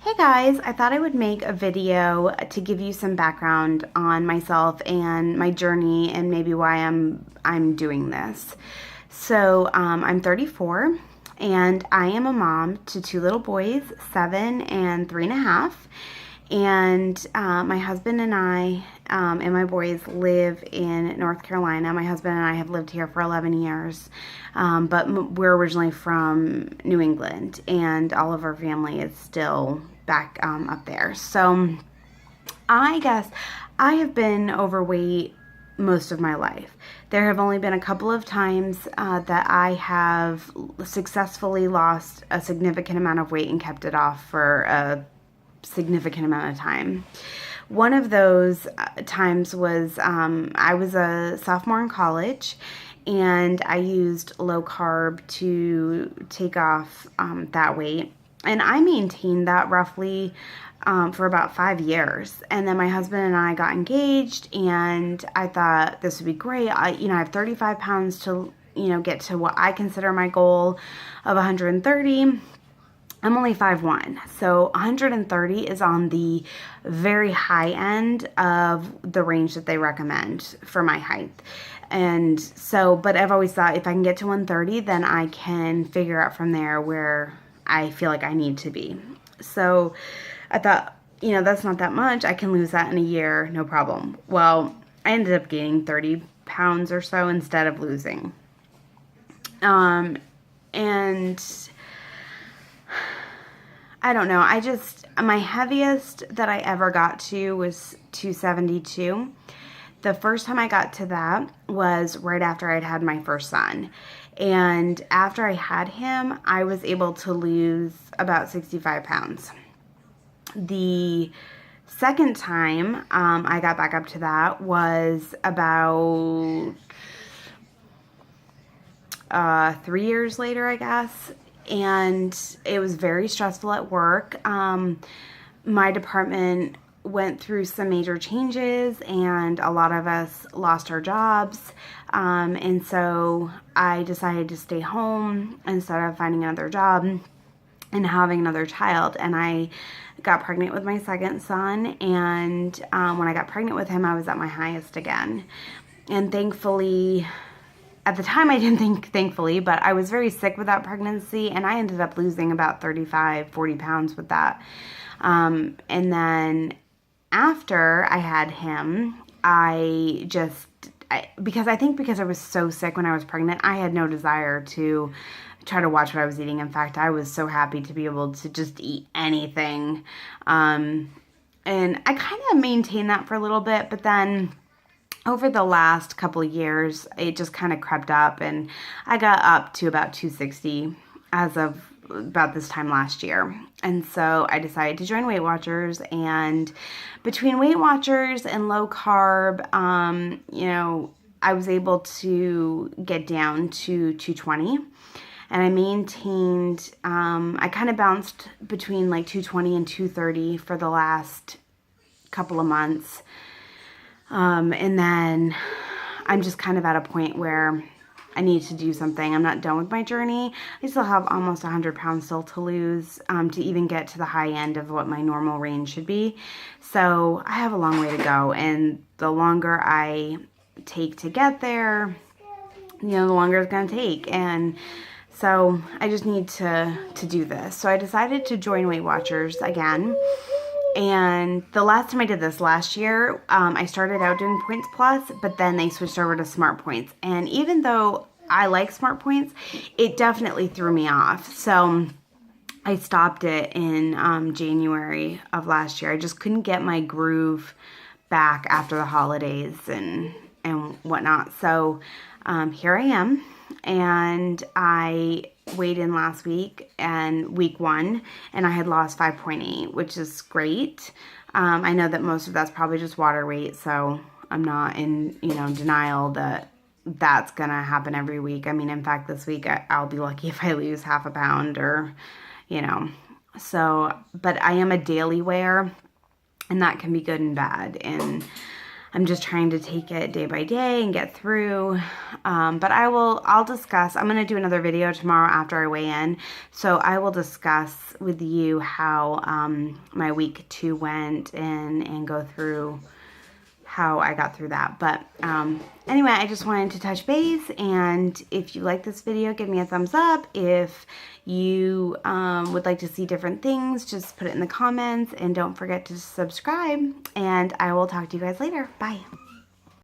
Hey guys, I thought I would make a video to give you some background on myself and my journey and maybe why I'm doing this. I'm 34 and I am a mom to two little boys, 7 and 3.5. My husband and I and my boys live in North Carolina. My husband and I have lived here for 11 years, but we're originally from New England, and all of our family is still back up there. So I guess I have been overweight most of my life. There have only been a couple of times that I have successfully lost a significant amount of weight and kept it off for a significant amount of time. One of those times was I was a sophomore in college, and I used low carb to take off that weight. And I maintained that roughly for about 5 years. And then my husband and I got engaged, and I thought this would be great. I have 35 pounds to, get to what I consider my goal of 130. I'm only 5'1", so 130 is on the very high end of the range that they recommend for my height. And so, but I've always thought if I can get to 130, then I can figure out from there where I feel like I need to be. So I thought, that's not that much. I can lose that in a year, no problem. Well, I ended up gaining 30 pounds or so instead of losing. And I don't know. My heaviest that I ever got to was 272. The first time I got to that was right after I'd had my first son. And after I had him, I was able to lose about 65 pounds. The second time I got back up to that was about 3 years later, I guess. And it was very stressful at work. My department went through some major changes, and a lot of us lost our jobs. And so I decided to stay home instead of finding another job and having another child. And I got pregnant with my second son. And when I got pregnant with him, I was at my highest again. And thankfully, at the time, I didn't think thankfully, but I was very sick with that pregnancy, and I ended up losing about 35, 40 pounds with that. And then after I had him, because I was so sick when I was pregnant, I had no desire to try to watch what I was eating. In fact, I was so happy to be able to just eat anything. And I kind of maintained that for a little bit, but then over the last couple of years, it just kind of crept up, and I got up to about 260 as of about this time last year. And so I decided to join Weight Watchers, and between Weight Watchers and low carb, I was able to get down to 220, and I maintained, I kind of bounced between like 220 and 230 for the last couple of months. And then I'm just kind of at a point where I need to do something. I'm not done with my journey. I still have almost 100 pounds still to lose to even get to the high end of what my normal range should be. So I have a long way to go. And the longer I take to get there, the longer it's going to take. And so I just need to do this. So I decided to join Weight Watchers again. And the last time I did this last year, I started out doing Points Plus, but then they switched over to Smart Points. And even though I like Smart Points, it definitely threw me off. So I stopped it in January of last year. I just couldn't get my groove back after the holidays and whatnot. So here I am, and I weighed in last week and week 1, and I had lost 5.8, which is great. I know that most of that's probably just water weight, so I'm not in denial that that's gonna happen every week. I mean, in fact, this week I'll be lucky if I lose half a pound or so, but I am a daily wearer, and that can be good and bad. And I'm just trying to take it day by day and get through. But I'll discuss. I'm going to do another video tomorrow after I weigh in. So I will discuss with you how my week 2 went and go through how I got through that. But anyway, I just wanted to touch base, and if you like this video, give me a thumbs up. If you would like to see different things, just put it in the comments, and don't forget to subscribe, and I will talk to you guys later. Bye.